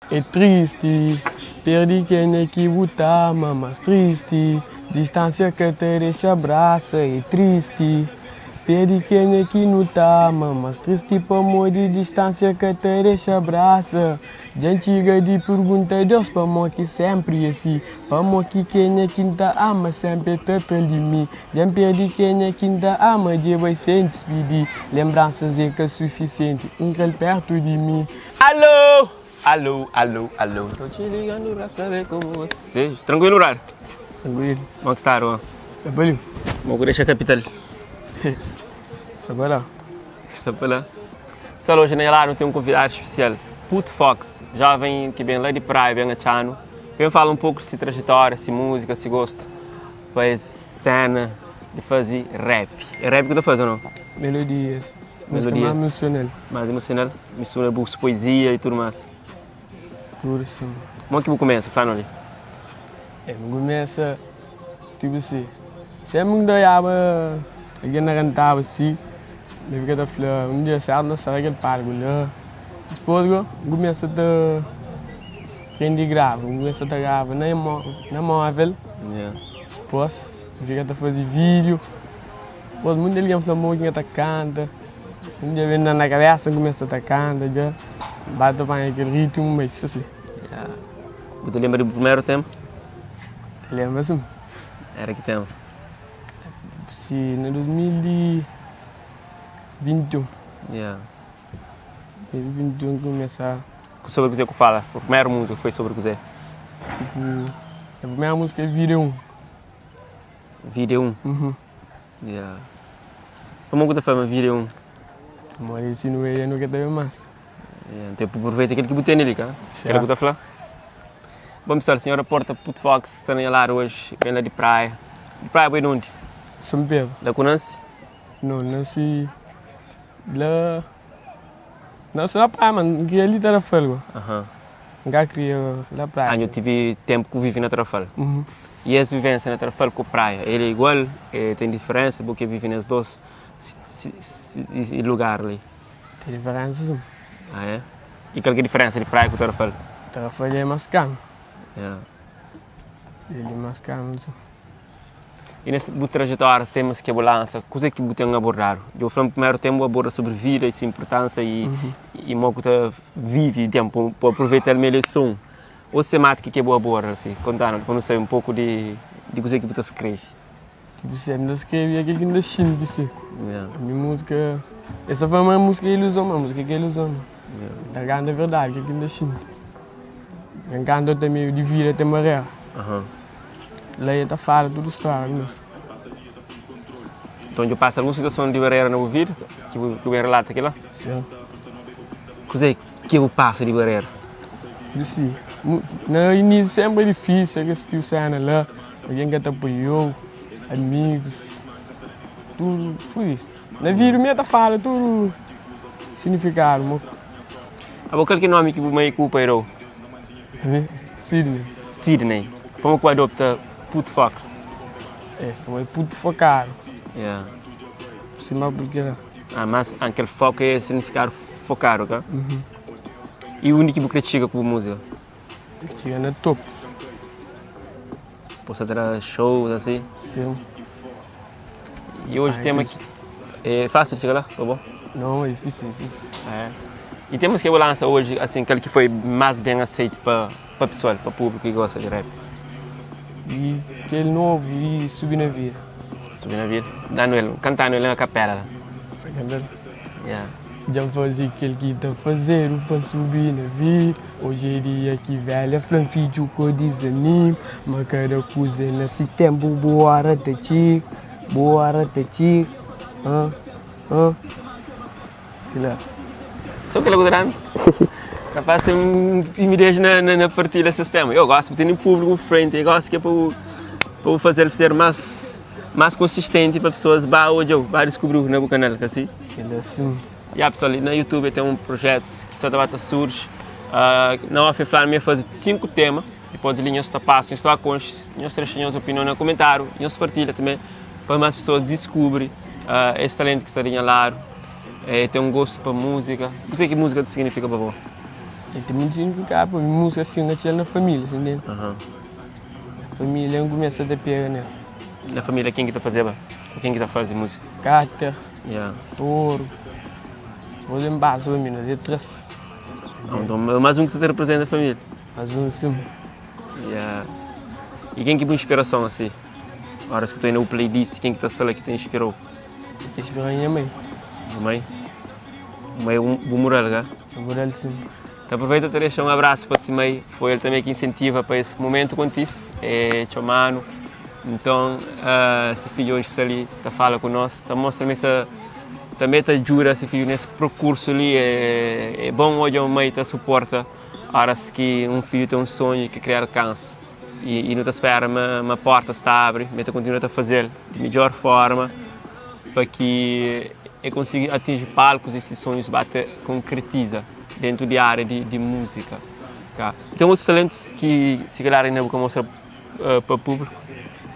É triste, perdi quem é que botava, mas triste. Distância que te deixa abraça, é triste. Perdi quem é que não tá, mas triste para morrer. Distância que te deixa abraça. Gente chega de pergunta Deus para mim que sempre assim. Para mim que quem é que te ama sempre te atrás de mim. Já perdi quem é que te ama, já vai se despedir. Lembranças é que é suficiente, perto de mim. Alô! Alô, alô, alô. Tô te ligando pra saber como você. Tranquilo, Rar? Tranquilo. Como é que está, Ron? Trabalho? Vou deixar a capital. Agora? Está para lá. Pessoal, hoje na Lá tem um convidado especial. Put Fox, jovem que vem lá de praia, vem a Chano. Vem falar um pouco de sua trajetória, se música, se gosta. Faz cena de fazer rap. É rap que tu faz ou não? Melodias. Melodias. Mais emocional. Mais emocional? Mistura poesia e tudo mais. Tudo assim. Como é que você começa? Fala ali. Começa, tipo assim, sempre me dava, eu não cantava assim, eu ficava a falar, dia certo, não sabia aquele pargo lá. Depois eu começo a render grave, começo a gravar na móvel. Depois eu ficava a fazer vídeo, depois muito ele na música que canta, um dia vem na cabeça, começa a cantar, já bate para aquele ritmo, mas assim. Você lembra do primeiro tempo? Lembra assim? Era que tempo? Sim, em 2021. 2021 começar. Sobre o que você fala? A primeira música foi sobre o que você? Tipo, a primeira música é Vídeo 1. Vídeo 1? Como você faz Vídeo 1? Mas esse não é no que tem mais. Então aproveita aquele que botei nele, cara. Quero que você fala? Bom pessoal, a senhora Porta Put Fox está na Lá hoje, vem lá de praia. De praia foi de onde? São Pedro. Da conhece? Não, nasci lá. Não, só na praia, mano, que ali está na Felga. Nunca criou na praia. Eu tive tempo que vivi na Trafalgar. E essa vivência na Trafalgar com a praia, ele é igual, tem diferença, porque vive nos dois lugares ali. Tem diferença, sim. Ah, é? E qual que é a diferença de praia com a Trafalgar? Trafalgar é mais calmo. Ele é mais calmo, sim. E nessa trajetória, temos que lança, coisa que você tem a abordar? Eu falei no primeiro tempo, aborda sobre vida e sua importância e como você vive tempo para aproveitar a melhor som. Ou temática que é boa abordar, assim, contando, quando sei um pouco de coisa que você escreve. Tipo, você ainda escreve aquilo que ainda xinga, assim. A minha música, essa foi uma música ilusão, uma música que é ilusão. Da grande verdade, que ainda xinga. Quando eu também de vida, tem uma real. Lá está fala tudo história mesmo. Então eu passo alguma situação de barreira no ouvido, que eu relata aqui lá? Sim. Coisa que eu passo de barreira? Sim. No início sempre é difícil, que se cena lá, alguém que te apoiou, amigos, tudo, foi. Na vida minha fala tudo significado. Qual que é o nome que o meu culpa era? Sidney. Sidney. Como que eu adopta Put Fox? Como é puto focado. Sim, mas porque não? Mas aquele foco é significar focar, ok? E o único que critica com a música? Chega no topo. Posso ter shows assim? Sim. E hoje temos aqui. É fácil chegar lá, tá bom? Não, é difícil, difícil. E temos que lançar hoje, assim, aquele que foi mais bem aceito para o pessoal, para o público que gosta de rap. E aquele novo e Subir na Vida. Subir na Vida? Cantando ele na capela. Está cantando? Já fazia aquele que está fazendo para subir na vida. Hoje é dia que velha, franfídio que eu desanimo. Mas cada coisa nesse tempo, boa hora de ti. Boa hora de ti. Só que ele é grande. Capaz de ter timidez na partilha desses temas. Eu gosto de ter um público frente, eu gosto que é para fazer ser mais consistente para pessoas hoje descobrir no meu canal, assim. E a pessoal ali no YouTube tem um projeto que só debate surge. Não há falar me fazer 5 temas, depois de linhas está passo, está com nós três opinião no comentário, nós partilha também para mais pessoas descobrem esse talento que está lá. Tem um gosto para música. O que música significa para você? E tem muito significado, porque música assim, na família, entende? Família começa a ter pega, né? Na família, quem que tá fazendo? Quem que tá fazendo música? Cata, Yeah. touro. Vou lembrar sobre mim, mas é três. Então, mais um que você te representa a família. Mas um sim. Yeah. E quem que é uma inspiração assim? Horas que estou indo no playlist, quem que está lá que te inspirou? Que inspirou a minha mãe. A mãe? A mãe é um moral, cá? A moral sim. Então aproveita para deixar um abraço para esse mãe. Foi ele também que incentiva para esse momento quanto isso. É chamado. Então, esse filho hoje está ali, está fala conosco, está mostrando essa também te ajuda esse filho nesse percurso ali. É bom hoje a mãe te suporta horas que um filho tem um sonho que quer alcance e não te espera uma porta se abre, mas te continua a fazer de melhor forma para que ele consiga atingir palcos e esses sonhos concretiza dentro da área de música. Tá? Tem outros talentos que se calhar ainda vou mostrar para o público.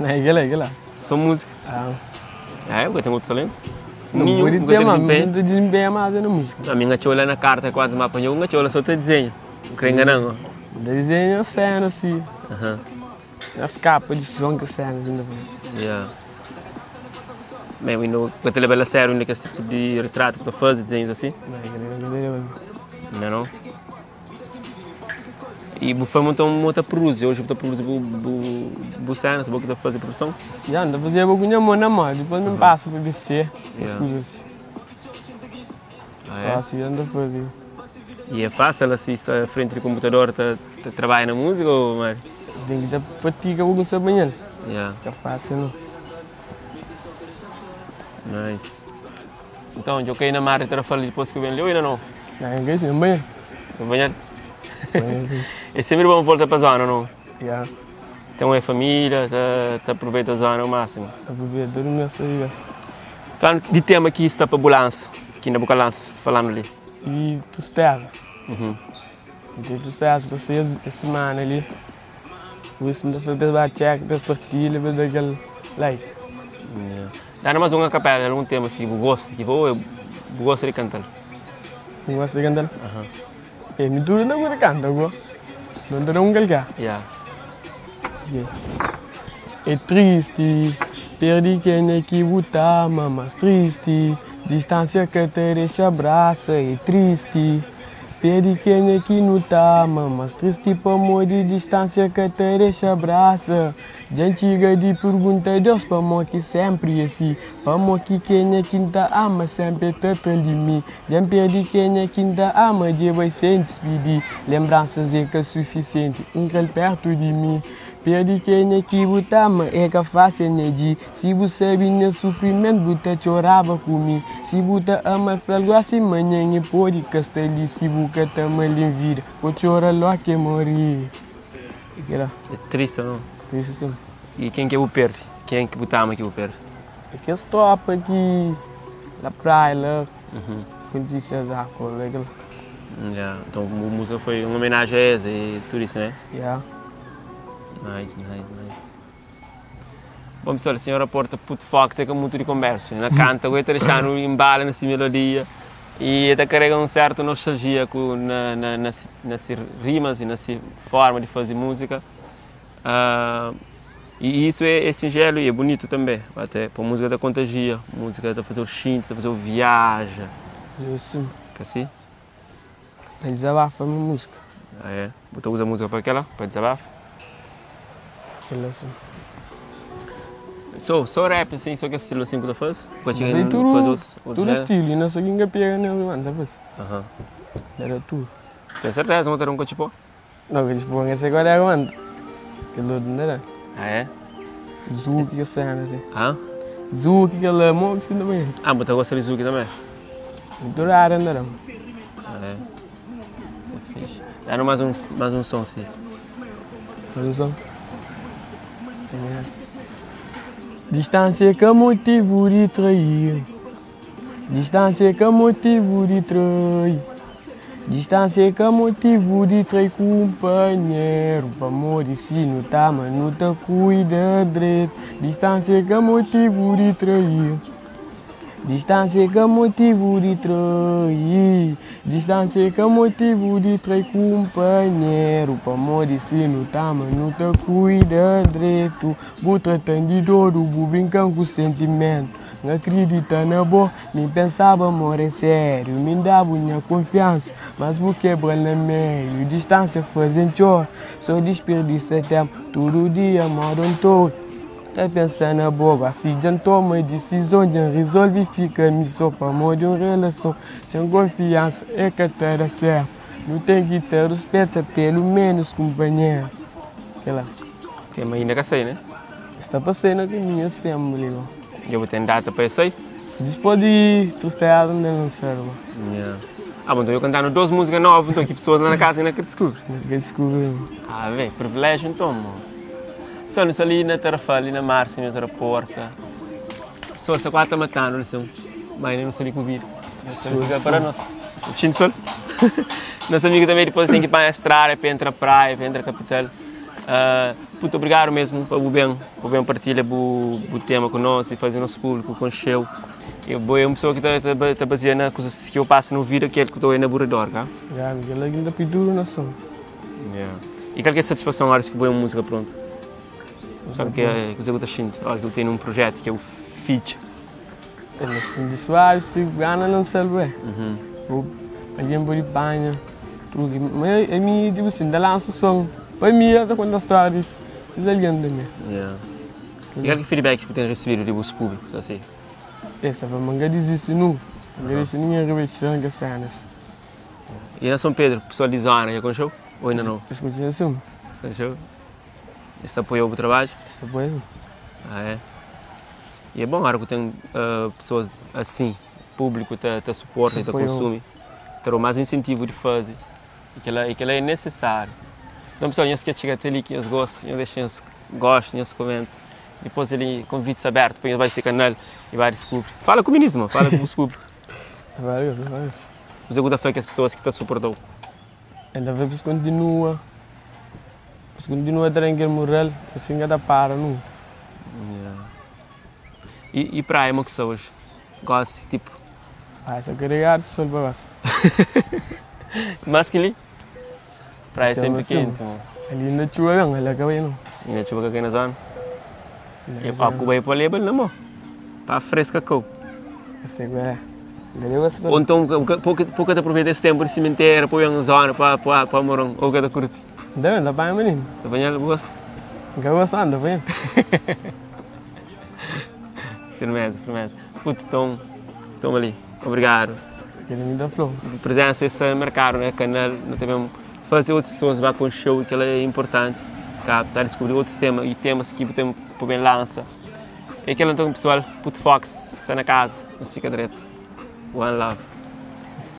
Aquela. Só música. Eu tenho outros talentos. Nenhum desempenho mais na música. A minha chola na carta, quando me apanhou, uma chola só te desenho. Não creio enganando. Desenho cena assim. As capas de som que cenas ainda. Yeah. Mesmo quando ele é sério, ainda que esse tipo de retrato que tu faz, desenhos assim? Não. E você montou uma produção, hoje você produz cenas, você está fazendo produção? Já, não fazia alguma mão na mão, depois não passa para descer as coisas. Fácil, anda a fazer. E é fácil assim, estar à frente do computador, trabalha na música ou mais? Tem que dar fatiga algum sabanhão. Yeah. É fácil, não? Nice. Então, eu caí na mar e falei depois que eu venho ainda não? Não, é isso, amanhã. Amanhã? É sempre bom voltar para a zona, não? Yeah. Então é família, aproveita a zona ao máximo. Aproveita todo mundo essa. Falando de tema que está para a balança, aqui na boca lança, falando ali. E tu estás. Tu estás para ser a semana ali. Isso não foi para check, para partilha, para aquele like. Dá mais uma capela, algum tema assim, eu gosto, eu gosto de cantar. Eu gosto de cantar? É, me dura não vou cantar, agora. Não dá um galgar. Yeah. É triste, perdi quem é que luta, mas triste. Distância que te deixa abraça, é triste. Perdi quem é que não tá, mas triste por amor de distância que te deixa abraça. Gente chega de pergunta Deus para amor que sempre é assim. Para amor que quem é que tá ama sempre te de mim. Já perdi quem é que tá ama de vai sem despedir. Lembranças é que é suficiente, perto de mim. Perdi quem é que você ama, é que faz energia. Se você vinha sofrimento, você chorava comigo. Se você ama, algo assim, manhã e pode castar ali. Se você ama em vida, você chora logo que morrer. É triste, não? Triste, sim. E quem que eu perde? Quem que você ama que eu perde? É que as tropas aqui, na praia, lá, com notícias álcool, Então a música foi uma homenagem a essa e tudo isso, né? Yeah. Nice. Bom pessoal, a senhora porta puto foco, é muito de conversa. Na canta, eu estou deixando embala nessa melodia e está carregando uma certa nostalgia nas rimas e nessa forma de fazer música. E isso é singelo e é bonito também. Até a música da contagia, a música da fazer o xinto, da fazer o viaja. Isso. Que assim? Para desabafar a minha música. É? Você usa a música para aquela? Para desabafar? Assim. Só rap assim, só que estilo assim que tu faz? Pode chegar tudo estilo, não sei quem pega não faz. Era tudo. Tem certeza, montar um cochipó? Não, que tipo, esse agora é aguenta. Que luto não era. É? Zuki que cena assim. Zuki que ela morre assim também. Mas tu gosta de Zuki também? Muito raro, não era. É. Isso é fixe. Dá mais um som assim. Mais um som? Distância que é motivo de trair. Distância que é motivo de trair. Distância que é motivo de trair companheiro. Para amor de si não tá, mas não te cuida direito. Distância que é motivo de trair. Distância que é motivo de trair, distância que é motivo de trair companheiro. Para morrer se não tá, mas não te cuida direito. Vou tratando de dor, vou brincando com sentimento. Não acredita na boa, nem pensava amor é sério. Me dava minha confiança, mas vou quebrar no meio. Distância fazendo choro, só desperdiça tempo. Todo dia moram todo. Tá pensando na boba, se já toma decisão, já resolve fica me só para amor de uma relação. Sem confiança é que terá certo. Não tem que ter respeito, pelo menos companheiro. Sei lá. Tem ainda que sei, né? Está passando aqui minhas tempos, ligou. Eu vou ter data para isso aí. Depois de trustado, não lançaram, mano. Yeah. Ah, mas então eu cantando 12 músicas novas, então aqui pessoas lá na casa ainda que descobrem. Que descobri. Ah, velho, privilégio então, mano. Só nisso ali na Tarafa, ali na Márcia, mesmo aeroporto. Sol, se quatro matando, lição. Mas não sei nem com o vídeo. Para nós. Assistindo sol. Nosso amigo também depois tem que ir para a estrada, para entrar a praia, para entrar a capital. Muito obrigado mesmo para o bem partilha o tema conosco e fazer nosso público com o show. Eu sou uma pessoa que está baseada nas coisas que eu passo no vídeo, que é que estou enamorador, tá? Já, ela ainda pediu na som. E qual que é a satisfação na hora que põe uma música pronta? Sabe que é coisa que eu estou olha, que ele tem um projeto que é o Feature. Eles têm de suave, se gana não sabe. Alguém pode banha, tudo. Mas a mim, tipo assim, da lança som. Para mim, até quando a história, se já lendo também. E qual que feedback que tem recebido dos públicos, assim? Essa foi uma grande isso não. Grande ninguém revelação que cenas. E na São Pedro, o pessoal de zona, já conheceu? Ou ainda não? Escutei assim. Conheceu? Este apoiou o trabalho? Esta coisa. Ah, é? E é bom, agora que tem pessoas assim, público te suporta e te consome, terá mais incentivo de fazer. E que ela é necessário. Então, pessoal, nós queremos chegar até ali, que eles gostam, deixem os gostem, os comentem. Depois ele convites aberto, depois vai ter canal e vai descobrir. Fala com o ministro, fala com os públicos. Vai. Mas eu gosto de que as pessoas que te suportam. Ainda vai continua. Continua a ter em moral, assim que dá para não. E praia, como que são hoje? Gosto, tipo. Essa carregada só para baixo. Mas que ali? Praia é sempre quente. Ali na chuva, ela acaba não. E na chuva aqui na zona? E para Cuba para ali, não é? Está fresca com. Assim, é. Ou então, pouco te aproveita esse tempo de cemitério, para ir na zona, para morar, ou cada curto? Dá para menino. Está bem, ele gosta? Não gostando, bem. Firmeza. Puto, então ali. Obrigado. Ele me dá flor. A presença esse mercado, né? Canal, nós também fazer outras pessoas vá com o show, que ela é importante. Tá a descobrir outros temas e temas que podemos bem lança. E aquele então pessoal, puto fox, sai na casa, não se fica direto. One love.